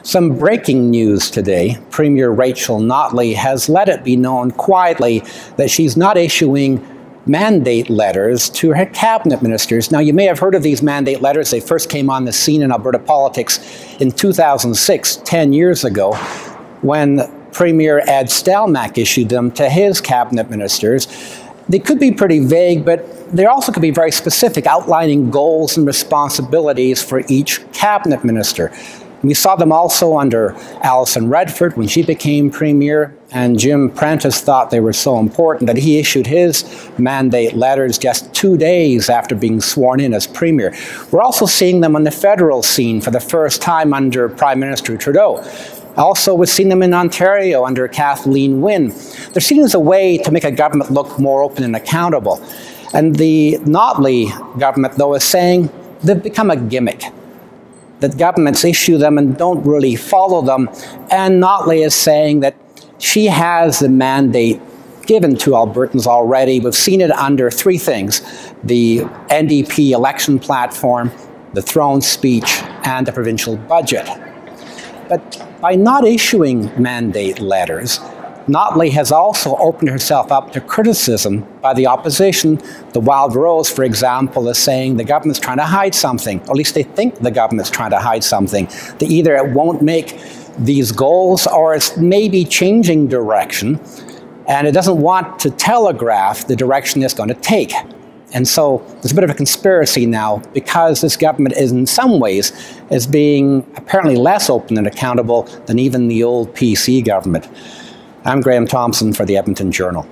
Some breaking news today. Premier Rachel Notley has let it be known quietly that she's not issuing mandate letters to her cabinet ministers. Now, you may have heard of these mandate letters. They first came on the scene in Alberta politics in 2006, 10 years ago, when Premier Ed Stelmach issued them to his cabinet ministers. They could be pretty vague, but they also could be very specific, outlining goals and responsibilities for each cabinet minister. We saw them also under Alison Redford when she became Premier, and Jim Prentice thought they were so important that he issued his mandate letters just 2 days after being sworn in as Premier. We're also seeing them on the federal scene for the first time under Prime Minister Trudeau. Also, we've seen them in Ontario under Kathleen Wynne. They're seen as a way to make a government look more open and accountable. And the Notley government, though, is saying they've become a gimmick, that governments issue them and don't really follow them. And Notley is saying that she has the mandate given to Albertans already. We've seen it under three things: the NDP election platform, the throne speech, and the provincial budget. But by not issuing mandate letters, Notley has also opened herself up to criticism by the opposition. The Wild Rose, for example, is saying the government's trying to hide something, or at least they think the government's trying to hide something. That either it won't make these goals or it's maybe changing direction, and it doesn't want to telegraph the direction it's going to take. And so there's a bit of a conspiracy now, because this government is in some ways is being apparently less open and accountable than even the old PC government. I'm Graham Thomson for the Edmonton Journal.